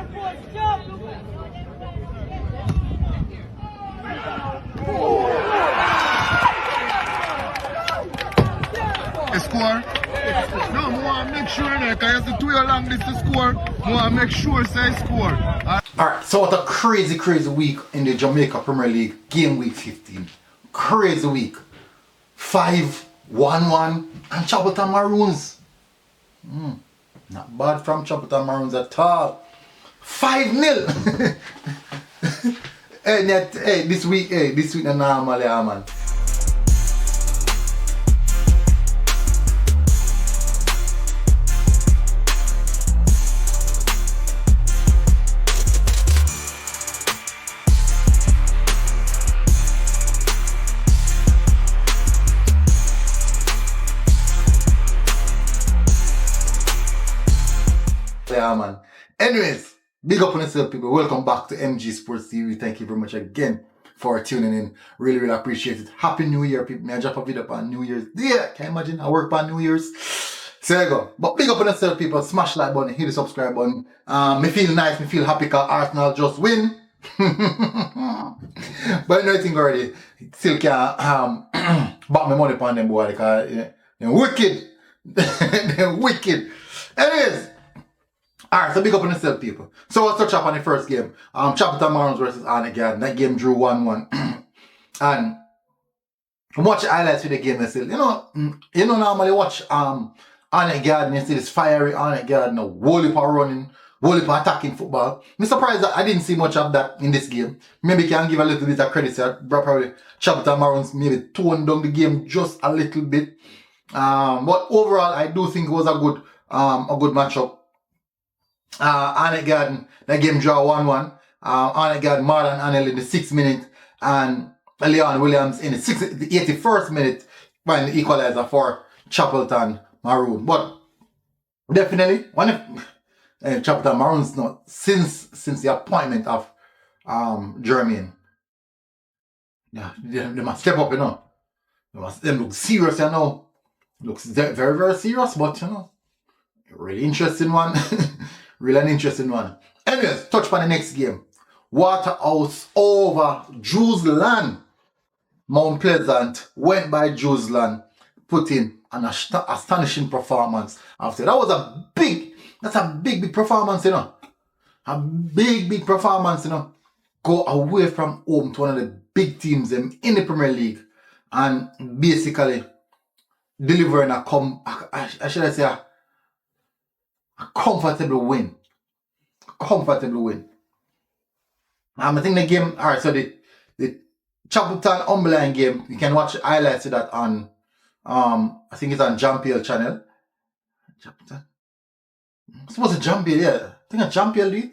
A score? No, I want to make sure that because it's 2 year long this to score. I want to make sure say score. Alright, so what a crazy week in the Jamaica Premier League game week 15. Crazy week. 5-1-1 and Chapelton Maroons. Not bad from Chapelton Maroons at all. 5-0. Hey, this week na normal, yeah, man. Yeah, man. Anyways, big up on yourself, people. Welcome back to MG Sports TV. Thank you very much again for tuning in. Really appreciate it. Happy New Year, people. I drop a video on New Year's Day. Can you imagine? I work on New Year's. So there you go. But big up on yourself, people. Smash like button, hit the subscribe button. Me feel nice, me feel happy because Arsenal just win. But nothing already. Still can't back my money upon them, boy, because they're wicked. They're wicked. Anyways. Alright, so big up on yourself, people. So let's touch up on the first game. Chapelton Maroons versus Garden. That game drew 1-1. And I'm watching highlights for the game. I said, you know, normally watch Garden, you see this fiery Garden, a whole heap of running, whole heap of attacking football. I'm surprised that I didn't see much of that in this game. Maybe can give a little bit of credit to probably Chapelton Maroons maybe toned down the game just a little bit. But overall, I do think it was a good matchup. Garden, that game draw 1-1. Garden, Marlon Anel in the 6th minute, and Leon Williams in the 81st minute, find the equalizer for Chapelton Maroon. But definitely, one of Chapelton Maroons, not since the appointment of Jermaine. Yeah, they must step up, you know. They look serious, you know. Looks very serious, but you know, really interesting one. Really an interesting one. Anyways, touch on the next game. Waterhouse over Jerusalem. Mount Pleasant went by Jerusalem, put in an astonishing performance after. That was a big performance, you know. A big performance, you know. Go away from home to one of the big teams in the Premier League and basically delivering a comfortable win. I think the game, alright, so the Chapelton Umberland game, you can watch highlights of that on I think it's on Jampiel channel. Chapelton. I suppose it's Jampiel, yeah. I think it's Jampiel, dude.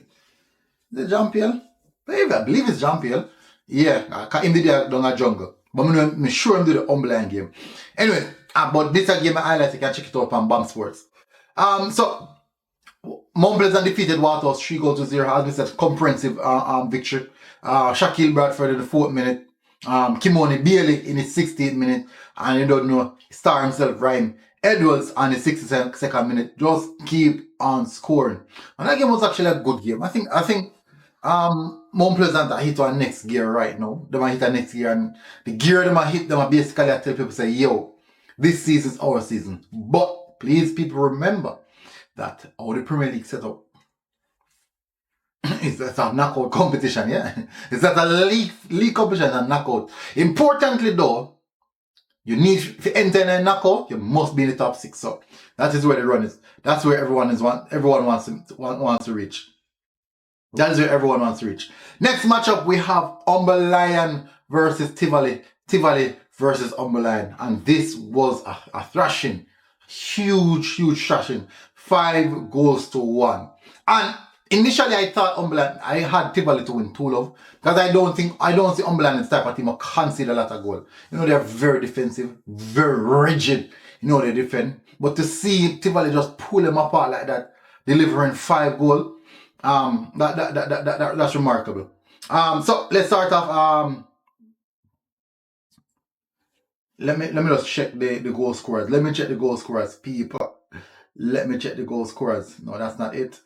Is it Jampiel? I believe it's Jampiel. Yeah, in the day down a jungle. But I'm sure I'm doing the Umberland game. Anyway, but this game highlights, you can check it out on BAM Sports. So Mount Pleasant defeated Waterhouse 3-0 as we said, comprehensive victory. Shaquille Bradford in the 4th minute, Kimoni Bailey in the 16th minute, and you don't know, star himself Ryan Edwards on the 62nd minute. Just keep on scoring. And that game was actually a good game. I think Mount Pleasant are hit on next gear right now. They might hit on next gear, and the gear they might hit them are basically I tell people say, yo, this season is our season. But please people remember that all the Premier League set up is that a knockout competition, yeah? It's that a league competition and knockout. Importantly though, you need to enter in a knockout, you must be in the top 6. So that is where the run is. That's where everyone wants to reach. That is where everyone wants to reach. Next matchup we have Molynes versus Tivoli. Tivoli versus Molynes. And this was a thrashing. Huge thrashing. 5-1. And initially I thought I had Tivoli to win 2-0 because I don't see Molynes type of team who concede a lot of goal. You know, they're very defensive, very rigid. You know, they defend. But to see Tivoli just pull them apart like that, delivering 5 goals, that's remarkable. So let's start off. Let me just check the goal scorers. Let me check the goal scorers, people. Let me check the goal scorers. No, that's not it.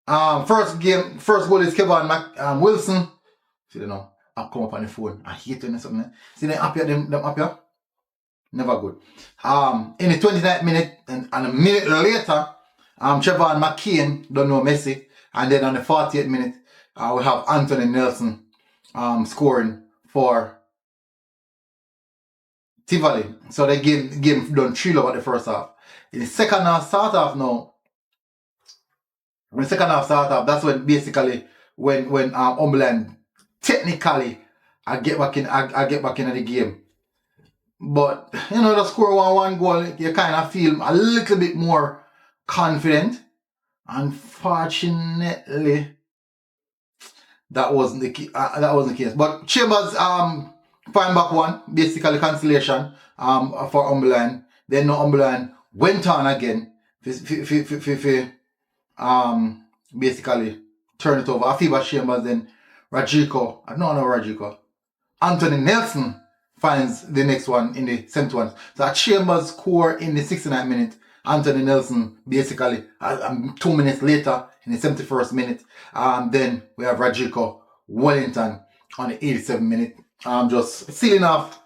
First goal is Kevin Wilson. See, you know, I come up on the phone. I hate them or something. See, them up here, them up here. Never good. In the 29th minute and a minute later, Trevor McCain don't know Messi. And then on the 40th minute, we have Anthony Nelson scoring for Tivoli. So the game done 3-0 at the first half. In the second half start off now, when the second half start off, that's when basically when Molynes technically I get back in the game. But you know, the score 1-1 goal, you kind of feel a little bit more confident. Unfortunately, that wasn't the case. But Chambers find back one, basically cancellation for Molynes. Then no Molynes went on again basically turn it over. Afiba Chambers, then Rodrigo. Anthony Nelson finds the next one in the 71st. So Chambers score in the 69th minute. Anthony Nelson basically 2 minutes later in the 71st minute. Then we have Rodrigo Wellington on the 87th minute. Just sealing off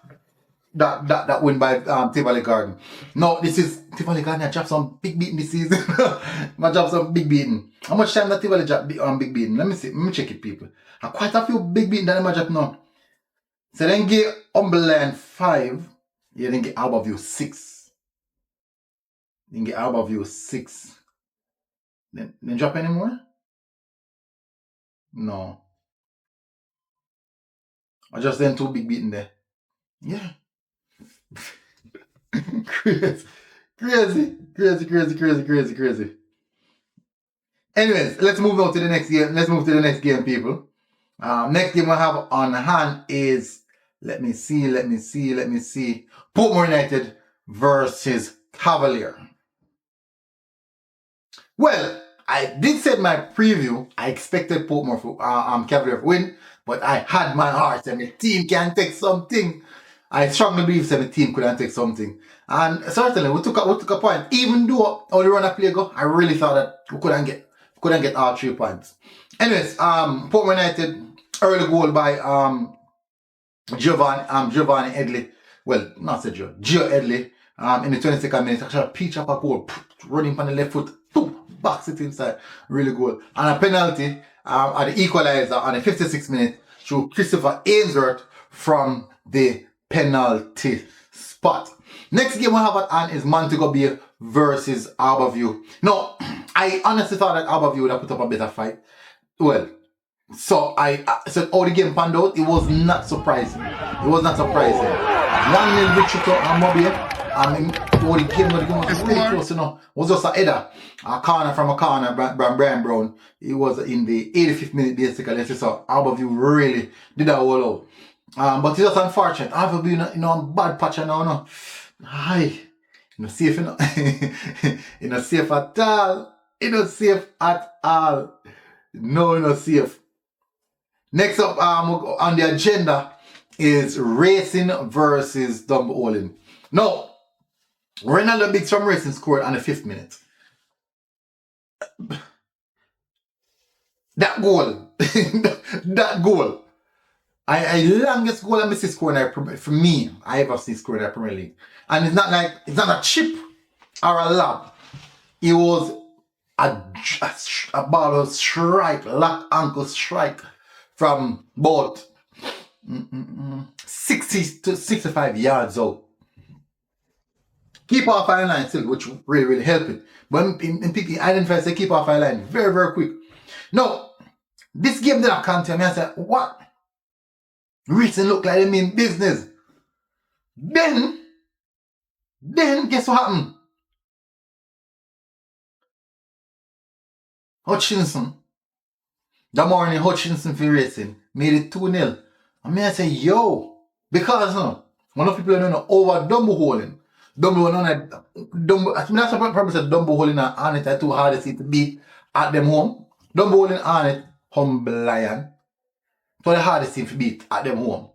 that win by Tivoli Garden. No, this is Tivoli Garden. I dropped some big beating this season. I dropped some big beating. How much time that Tivoli dropped big beating? Let me see. Let me check it, people. Quite a few big beating that I dropped now. So then get Molynes 5. You then get Albertview 6. Then get Albertview 6. Then drop any more? No. I just then 2 big beating there. Yeah. Crazy. Anyways, let's move on to the next game. Let's move to the next game, people. Next game I have on hand is, let me see. Portmore United versus Cavalier. Well, I did say in my preview, I expected Portmore for Cavalier to win, but I had my heart and the team can take something. I strongly believe the team couldn't take something. And certainly we took a point. Even though only run a play go, I really thought that we couldn't get all 3 points. Anyways, Portmore United, early goal by Giovanni Edley. Well, not said Gio Edley. In the 22nd minute, actually a pitch up a goal, running on the left foot, box it inside, really good. And a penalty at the equalizer on the 56th minute through Christopher Ainsworth from the penalty spot. Next game we have at hand is Montego Bay versus Albertview. No, I honestly thought that Albertview would have put up a better fight. Well, so I said all the game panned out. It was not surprising. 1-0 victory to Montego Bay. All the game was pretty close, you know. It was just a header. A corner from a corner, Brian Brown. It was in the 85th minute basically. So Albertview really did that all out. But it's just unfortunate. Albertview, you know, a bad patch now, no. Hi. You know, safe, you know. You know, safe at all. You know, safe at all. No, not safe. Next up on the agenda is Racing versus Dunbeholden. Now, Ronaldo Biggs from Racing scored on the 5th minute. That goal. That goal. I longest goal I missed scoring for me. I ever seen scoring in the Premier League. And it's not a chip or a lob. It was a ball of strike, lock ankle strike from about 60 to 65 yards out. Keep off our line still, which really helped it. But in picking identifies the keep off our line very, very quick. Now, this game that I can't tell me, I said, what? Racing look like they mean business. Then guess what happened? Hutchinson. That morning, Hutchinson for Racing made it 2-0. And I say, yo, because one of the people don't know over Dunbeholden. Dunbeholden, that's what probably said Dunbeholden and Arnett are too hard to beat at them home. Dunbeholden and Arnett, humble lion. So the hardest team to beat at them home.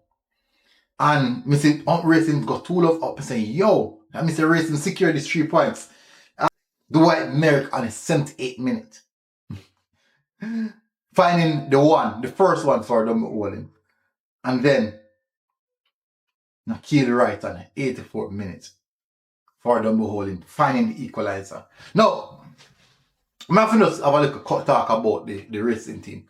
And Mr. Racing got 2 love up and say, yo, and Mr. Racing secured these 3 points. Dwight Merrick on the 78th minute. Finding the first one for Dunbeholden. And then kill right on 84 minutes for Dunbeholden, finding the equalizer. Now, I'm going to just have a little talk about the racing team.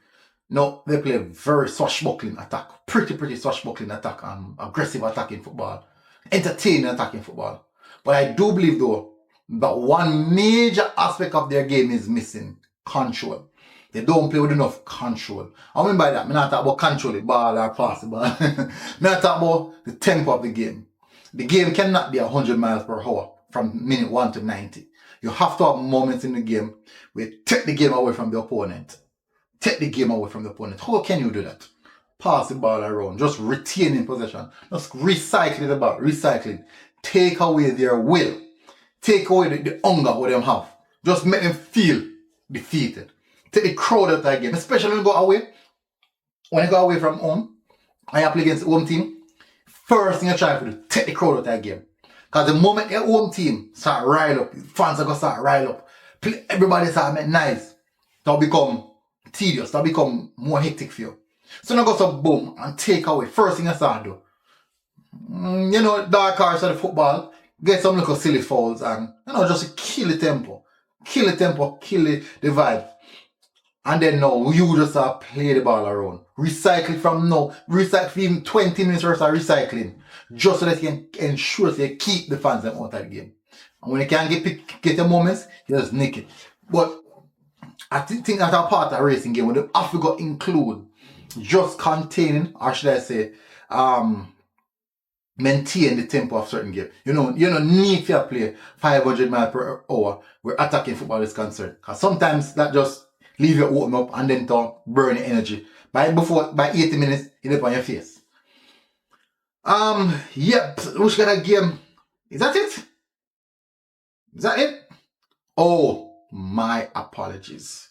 Now, they play very swashbuckling attack, pretty swashbuckling attack, and aggressive attacking football, entertaining attacking football. But I do believe though that one major aspect of their game is missing: control. They don't play with enough control. I mean by that, I'm not talking about control the ball or pass the ball. I'm not talking about the tempo of the game. The game cannot be 100 miles per hour from minute 1 to 90. You have to have moments in the game where you take the game away from the opponent. Take the game away from the opponent. How can you do that? Pass the ball around, just retaining possession, just recycling the ball, recycling. Take away their will. Take away the hunger what them have. Just make them feel defeated. Take the crowd out of that game, especially when you go away. When you go away from home and you play against the home team, first thing you try to do, take the crowd out of that game. Because the moment your home team start rile up, fans are going to start rile up, everybody start make nice, that'll become tedious, that'll become more hectic for you. So now go some boom and take away. First thing you start do. You know, dark horse of the football, get some little silly fouls and, you know, just kill the tempo. Kill the tempo, kill the vibe. And then now, you just play the ball around. Recycle from now. Recycle for even 20 minutes worth of recycling. Just so that you can ensure that you keep the fans out of the game. And when you can't get your moments, you just nick it. But I think that's a part of a racing game. When you have to include just containing, or should I say, maintain the tempo of certain game. You don't need to play 500 miles per hour where attacking football is concerned. Because sometimes that just leave you open up and then to burn your energy. By 80 minutes, you're up on your face. Yep, which kind of game? Is that it? Is that it? Oh, my apologies.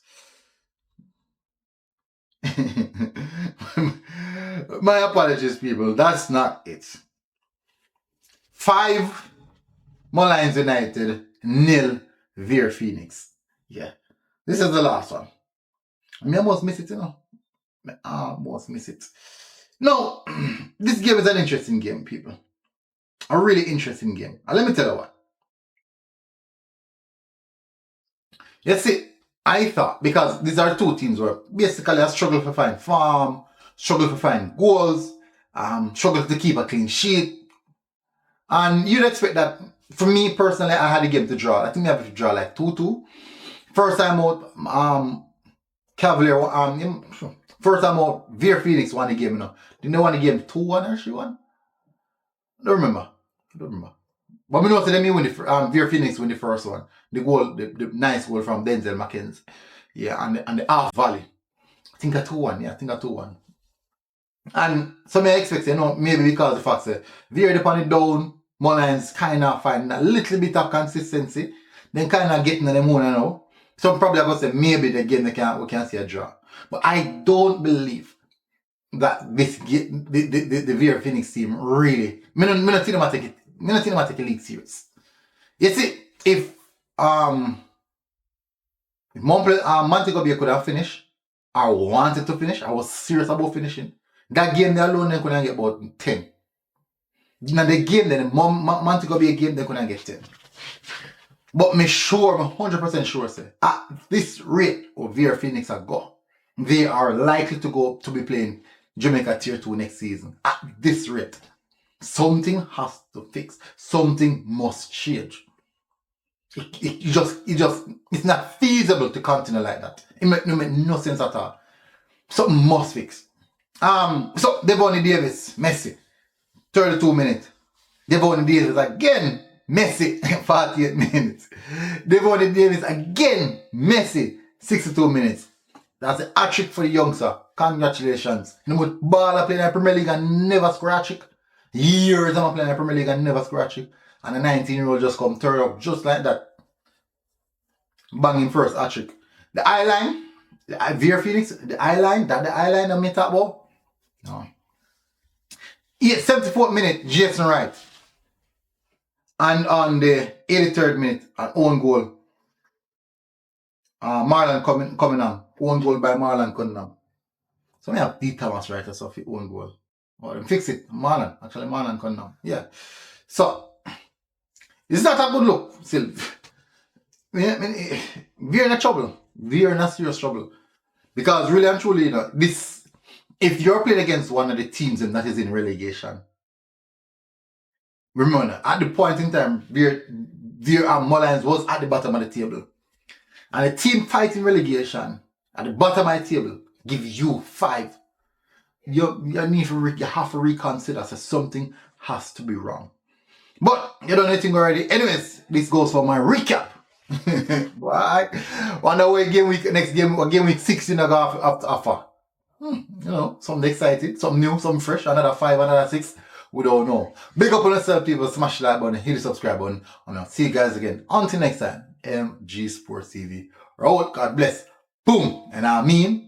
My apologies, people. That's not it. 5 Molynes United, 0 Vere Pheonix. Yeah. This is the last one. I almost miss it, you know. I almost miss it. No, this game is an interesting game, people. A really interesting game. And let me tell you what. You see, I thought, because these are two teams where basically I struggle to find form, struggle to find goals, struggle to keep a clean sheet. And you'd expect that, for me personally, I had a game to draw. I think I have to draw like 2-2. First time out, Cavalier, first time out, Vere Pheonix won the game, you know. Didn't they won the game 2-1 or 3-1? I don't remember. But we know that they win Vere Pheonix win the first one. The goal, the nice goal from Denzel McKenzie. Yeah, and the half volley. I think a 2-1, yeah, I think a 2-1. And so I expect, you know, maybe because of the fact that Vere upon it down, Molynes kind of finding a little bit of consistency, then kind of getting in the moon, you know. So I'm probably going to say maybe the game we can see a draw. But I don't believe that this game, the Vere Pheonix team really, I don't think them take a league serious. You see, if Montego Bay could have finished, I wanted to finish, I was serious about finishing, that game they alone they couldn't get about 10. Now the game then, Montego Bay game they couldn't get 10. But I'm 100% sure, say, at this rate of Vere Pheonix are go, they are likely to be playing Jamaica Tier 2 next season. At this rate. Something has to fix. Something must change. It's not feasible to continue like that. It make no sense at all. Something must fix. So Devonny Davis, Messi, 32 minutes. Devonny Davis again, Messi, 48 minutes. Devonny Davis again, Messi, 62 minutes. That's a hat-trick for the youngster. Congratulations. You know what baller playing in the Premier League and never score a hat-trick? Years I'm playing in the Premier League and never score a hat-trick. And a 19-year-old just come turn up just like that. Banging first hat-trick. The eye-line, Vere Pheonix, the eye-line I'm talking about? No. 74th minute, Jason Wright. And on the 83rd minute, an own goal. Marlon coming on. own goal by Marlon Cunningham. So I have Pete Thomas right as of own goal. Or fix it. Marlon Cunningham. Yeah. So it's not a good look still. We're in a trouble. We're in a serious trouble. Because really and truly, this, if you're playing against one of the teams that is in relegation, remember, at the point in time, Vere and Molynes was at the bottom of the table. And a team fighting relegation at the bottom of the table give you 5. You have to reconsider, so something has to be wrong. But you don't know anything already. Anyways, this goes for my recap. Why? Wonder what next game week 16 I got after offer. Something exciting, something new, something fresh, another 5, another 6. We don't know. Big up on yourself, people. Smash the like button, hit the subscribe button, and I'll see you guys again. Until next time, MG Sports TV. Roll, God bless. Boom. And I mean